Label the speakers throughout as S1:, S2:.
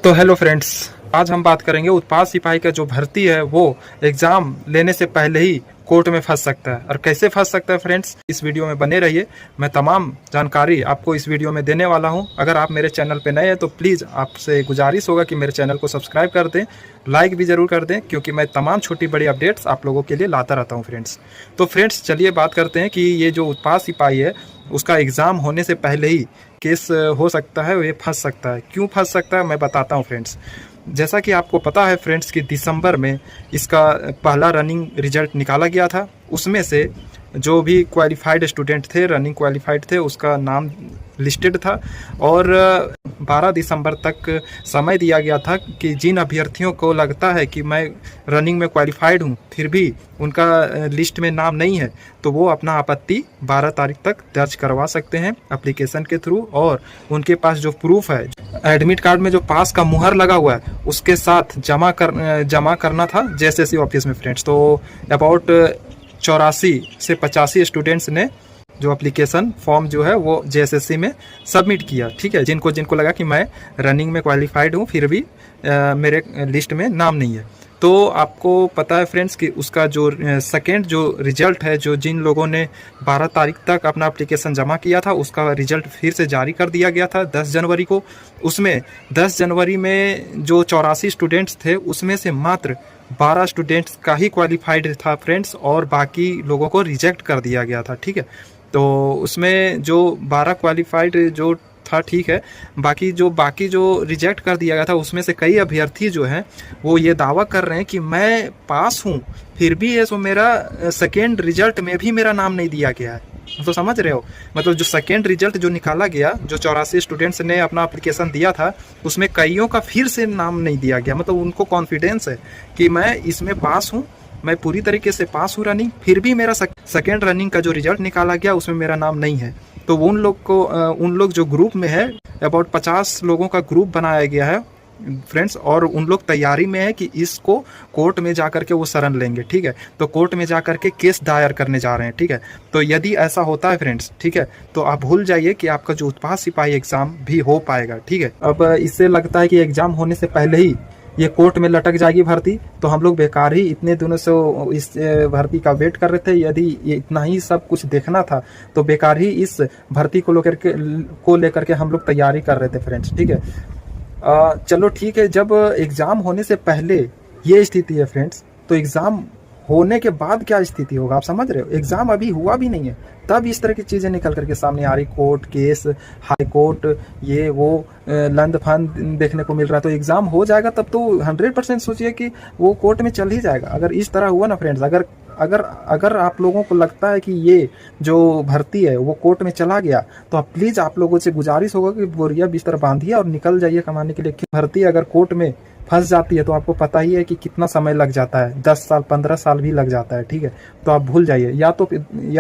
S1: तो hello friends, आज हम बात करेंगे उत्पाद सिपाही का जो भर्ती है वो एग्ज़ाम लेने से पहले ही कोर्ट में फंस सकता है। और कैसे फंस सकता है फ्रेंड्स, इस वीडियो में बने रहिए। मैं तमाम जानकारी आपको इस वीडियो में देने वाला हूं। अगर आप मेरे चैनल पे नए हैं तो प्लीज़ आपसे गुजारिश होगा कि मेरे चैनल को सब्सक्राइब कर दें, लाइक भी ज़रूर कर दें, क्योंकि मैं तमाम छोटी बड़ी अपडेट्स आप लोगों के लिए लाता रहता हूँ फ्रेंड्स। तो फ्रेंड्स चलिए बात करते हैं कि ये जो उत्पाद सिपाही है उसका एग्ज़ाम होने से पहले ही केस हो सकता है, ये फंस सकता है। क्यों फंस सकता है मैं बताता हूँ फ्रेंड्स। जैसा कि आपको पता है फ्रेंड्स कि दिसंबर में इसका पहला रनिंग रिजल्ट निकाला गया था। उसमें से जो भी क्वालिफाइड स्टूडेंट थे, रनिंग क्वालिफाइड थे, उसका नाम लिस्टेड था और 12 दिसंबर तक समय दिया गया था कि जिन अभ्यर्थियों को लगता है कि मैं रनिंग में क्वालिफाइड हूं फिर भी उनका लिस्ट में नाम नहीं है, तो वो अपना आपत्ति 12 तारीख तक दर्ज करवा सकते हैं एप्लीकेशन के थ्रू। और उनके पास जो प्रूफ है, एडमिट कार्ड में जो पास का मुहर लगा हुआ है उसके साथ जमा करना था जेएसएससी ऑफिस में फ्रेंड्स। तो अबाउट 84 से 85 स्टूडेंट्स ने जो एप्लीकेशन फॉर्म जो है वो जेएसएससी में सबमिट किया। ठीक है, जिनको जिनको लगा कि मैं रनिंग में क्वालिफाइड हूँ फिर भी मेरे लिस्ट में नाम नहीं है। तो आपको पता है फ्रेंड्स कि उसका जो सेकेंड जो रिजल्ट है, जो जिन लोगों ने 12 तारीख तक अपना एप्लीकेशन जमा किया था उसका रिजल्ट फिर से जारी कर दिया गया था 10 जनवरी को। उसमें 10 जनवरी में जो 84 स्टूडेंट्स थे उसमें से मात्र 12 स्टूडेंट्स का ही क्वालिफाइड था फ्रेंड्स, और बाकी लोगों को रिजेक्ट कर दिया गया था। ठीक है, तो उसमें जो 12 क्वालिफाइड जो था ठीक है, बाकी जो रिजेक्ट कर दिया गया था उसमें से कई अभ्यर्थी जो हैं वो ये दावा कर रहे हैं कि मैं पास हूँ फिर भी ये सो मेरा सेकेंड रिजल्ट में भी मेरा नाम नहीं दिया गया है। तो समझ रहे हो, मतलब जो सेकेंड रिजल्ट जो निकाला गया, जो 84 स्टूडेंट्स ने अपना एप्लीकेशन दिया था उसमें कईयों का फिर से नाम नहीं दिया गया। मतलब उनको कॉन्फिडेंस है कि मैं इसमें पास हूँ, मैं पूरी तरीके से पास हूँ रनिंग, फिर भी मेरा सेकेंड रनिंग का जो रिजल्ट निकाला गया उसमें मेरा नाम नहीं है। तो उन लोग जो ग्रुप में है, अबाउट 50 लोगों का ग्रुप बनाया गया है फ्रेंड्स, और उन लोग तैयारी में है कि इसको कोर्ट में जाकर के वो शरण लेंगे। ठीक है, तो कोर्ट में जाकर के केस दायर करने जा रहे हैं। ठीक है, तो यदि ऐसा होता है फ्रेंड्स, ठीक है, तो आप भूल जाइए कि आपका जो उत्पाद सिपाही एग्जाम भी हो पाएगा। ठीक है, अब इससे लगता है कि एग्जाम होने से पहले ही ये कोर्ट में लटक जाएगी भर्ती, तो हम लोग बेकार ही इतने दिनों से इस भर्ती का वेट कर रहे थे। यदि ये इतना ही सब कुछ देखना था तो बेकार ही इस भर्ती को लेकर के हम लोग तैयारी कर रहे थे फ्रेंड्स। ठीक है, चलो ठीक है, जब एग्ज़ाम होने से पहले ये स्थिति है फ्रेंड्स, तो एग्ज़ाम होने के बाद क्या स्थिति होगा आप समझ रहे हो। एग्ज़ाम अभी हुआ भी नहीं है तब इस तरह की चीज़ें निकल करके सामने आ रही, कोर्ट केस, हाई कोर्ट, ये वो लंद फंद देखने को मिल रहा है। तो एग्ज़ाम हो जाएगा तब तो 100% सोचिए कि वो कोर्ट में चल ही जाएगा। अगर इस तरह हुआ ना फ्रेंड्स, अगर आप लोगों को लगता है कि ये जो भर्ती है वो कोर्ट में चला गया, तो आप प्लीज़ आप लोगों से गुजारिश होगा कि बोरिया बिस्तर बांधिए और निकल जाइए कमाने के लिए। भर्ती अगर कोर्ट में फंस जाती है तो आपको पता ही है कि कितना समय लग जाता है, 10 साल 15 साल भी लग जाता है। ठीक है, तो आप भूल जाइए। या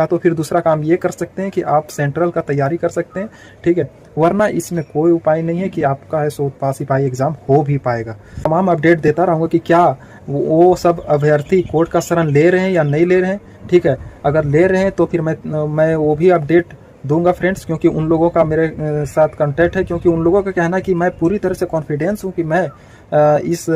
S1: तो फिर दूसरा काम ये कर सकते हैं कि आप सेंट्रल का तैयारी कर सकते हैं। ठीक है, वरना इसमें कोई उपाय नहीं है कि आपका है सो उत्पाद सिपाही एग्जाम हो भी पाएगा। तमाम अपडेट देता रहूँगा कि क्या वो सब अभ्यर्थी कोर्ट का शरण ले रहे हैं या नहीं ले रहे हैं। ठीक है, अगर ले रहे हैं तो फिर मैं वो भी अपडेट दूंगा फ्रेंड्स, क्योंकि उन लोगों का मेरे साथ कांटेक्ट है। क्योंकि उन लोगों का कहना है कि मैं पूरी तरह से कॉन्फिडेंस हूँ कि मैं इस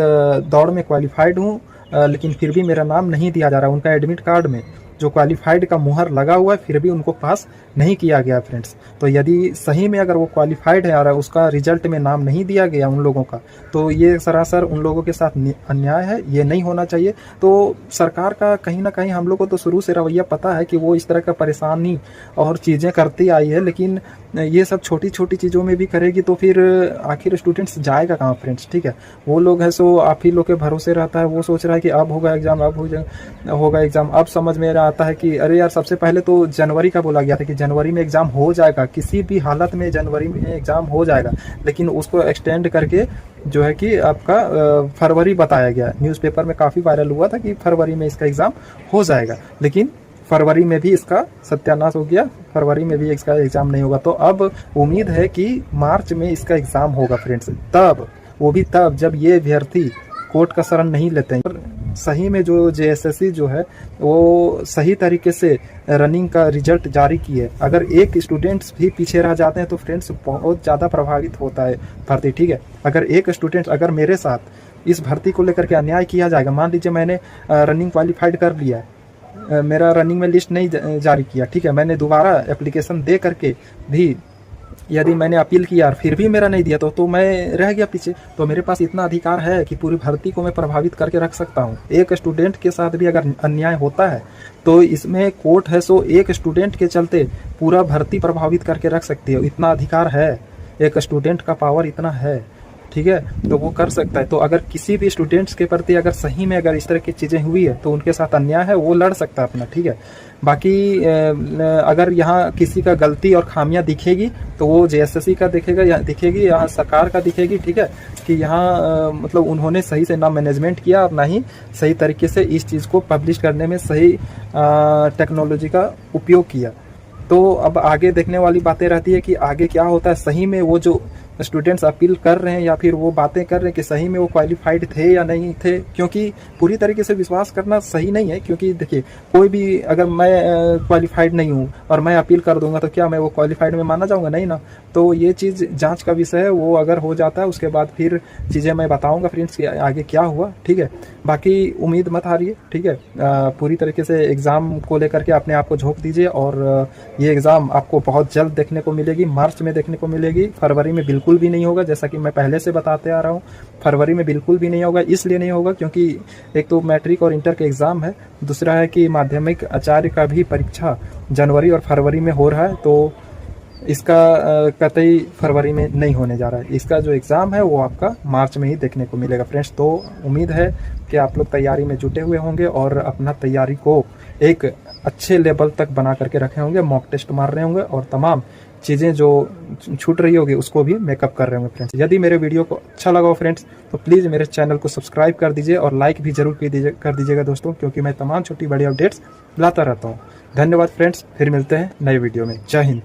S1: दौड़ में क्वालिफाइड हूँ, लेकिन फिर भी मेरा नाम नहीं दिया जा रहा। उनका एडमिट कार्ड में जो क्वालिफाइड का मुहर लगा हुआ है फिर भी उनको पास नहीं किया गया फ्रेंड्स। तो यदि सही में अगर वो क्वालिफाइड है और उसका रिजल्ट में नाम नहीं दिया गया उन लोगों का, तो ये सरासर उन लोगों के साथ अन्याय है, ये नहीं होना चाहिए। तो सरकार का कहीं ना कहीं हम लोग को तो शुरू से रवैया पता है कि वो इस तरह का परेशानी और चीज़ें करती आई है, लेकिन ये सब छोटी छोटी चीज़ों में भी करेगी तो फिर आखिर स्टूडेंट्स जाएगा कहाँ फ्रेंड्स। ठीक है, वो लोग हैं सो आप ही लोग के भरोसे रहता है, वो सोच रहा है कि अब होगा एग्ज़ाम, होगा एग्ज़ाम। अब समझ में आता है कि अरे यार, सबसे पहले तो जनवरी का बोला गया था कि जनवरी में एग्ज़ाम हो जाएगा, किसी भी हालत में जनवरी में एग्ज़ाम हो जाएगा, लेकिन उसको एक्सटेंड करके जो है कि आपका फरवरी बताया गया। न्यूज़पेपर में काफ़ी वायरल हुआ था कि फरवरी में इसका एग्ज़ाम हो जाएगा, लेकिन फरवरी में भी इसका सत्यानाश हो गया, फरवरी में भी इसका एग्ज़ाम नहीं होगा। तो अब उम्मीद है कि मार्च में इसका एग्ज़ाम होगा फ्रेंड्स, तब वो भी तब जब ये अभ्यर्थी कोर्ट का शरण नहीं लेते हैं। सही में जो JSSC जो है वो सही तरीके से रनिंग का रिजल्ट जारी की है। अगर एक स्टूडेंट्स भी पीछे रह जाते हैं तो फ्रेंड्स बहुत ज़्यादा प्रभावित होता है भर्ती, ठीक है। अगर एक स्टूडेंट अगर मेरे साथ इस भर्ती को लेकर के अन्याय किया जाएगा, मान लीजिए मैंने रनिंग क्वालिफाइड कर लिया है, मेरा रनिंग में लिस्ट नहीं जारी किया, ठीक है, मैंने दोबारा एप्लीकेशन दे करके भी यदि मैंने अपील किया और फिर भी मेरा नहीं दिया तो मैं रह गया पीछे, तो मेरे पास इतना अधिकार है कि पूरी भर्ती को मैं प्रभावित करके रख सकता हूँ। एक स्टूडेंट के साथ भी अगर अन्याय होता है तो इसमें कोर्ट है सो एक स्टूडेंट के चलते पूरा भर्ती प्रभावित करके रख सकती है। इतना अधिकार है, एक स्टूडेंट का पावर इतना है, ठीक है, तो वो कर सकता है। तो अगर किसी भी स्टूडेंट्स के प्रति अगर सही में अगर इस तरह की चीज़ें हुई है तो उनके साथ अन्याय है, वो लड़ सकता है अपना, ठीक है। बाकी अगर यहाँ किसी का गलती और खामियां दिखेगी तो वो JSSC का दिखेगी, यहाँ सरकार का दिखेगी, ठीक है, कि यहाँ मतलब उन्होंने सही से ना मैनेजमेंट किया और ना ही सही तरीके से इस चीज़ को पब्लिश करने में सही टेक्नोलॉजी का उपयोग किया। तो अब आगे देखने वाली बातें रहती है कि आगे क्या होता है, सही में वो जो स्टूडेंट्स अपील कर रहे हैं या फिर वो बातें कर रहे हैं कि सही में वो क्वालिफाइड थे या नहीं थे, क्योंकि पूरी तरीके से विश्वास करना सही नहीं है। क्योंकि देखिए, कोई भी अगर मैं क्वालिफाइड नहीं हूँ और मैं अपील कर दूंगा तो क्या मैं वो क्वालिफाइड में माना जाऊंगा? नहीं ना। तो ये चीज़ जांच का विषय है, वो अगर हो जाता है उसके बाद फिर चीज़ें मैं बताऊँगा फ्रेंड्स कि आगे क्या हुआ, ठीक है। बाकी उम्मीद मत हारिए, ठीक है, पूरी तरीके से एग्ज़ाम को लेकर के अपने आप को झोंक दीजिए और ये एग्ज़ाम आपको बहुत जल्द देखने को मिलेगी, मार्च में देखने को मिलेगी, फरवरी में बिल्कुल भी नहीं होगा। जैसा कि मैं पहले से बताते आ रहा हूँ, फरवरी में बिल्कुल भी नहीं होगा। इसलिए नहीं होगा क्योंकि एक तो मैट्रिक और इंटर के एग्ज़ाम है, दूसरा है कि माध्यमिक आचार्य का भी परीक्षा जनवरी और फरवरी में हो रहा है, तो इसका कतई फरवरी में नहीं होने जा रहा है। इसका जो एग्ज़ाम है वो आपका मार्च में ही देखने को मिलेगा फ्रेंड्स। तो उम्मीद है कि आप लोग तैयारी में जुटे हुए होंगे और अपना तैयारी को एक अच्छे लेवल तक बना करके रखे होंगे, मॉक टेस्ट मार रहे होंगे और तमाम चीज़ें जो छूट रही होगी उसको भी मेकअप कर रहे होंगे फ्रेंड्स। यदि मेरे वीडियो को अच्छा लगा हो फ्रेंड्स तो प्लीज़ मेरे चैनल को सब्सक्राइब कर दीजिए और लाइक भी जरूर कर दीजिएगा दोस्तों, क्योंकि मैं तमाम छोटी बड़ी अपडेट्स लाता रहता हूँ। धन्यवाद फ्रेंड्स, फिर मिलते हैं नए वीडियो में। जय हिंद।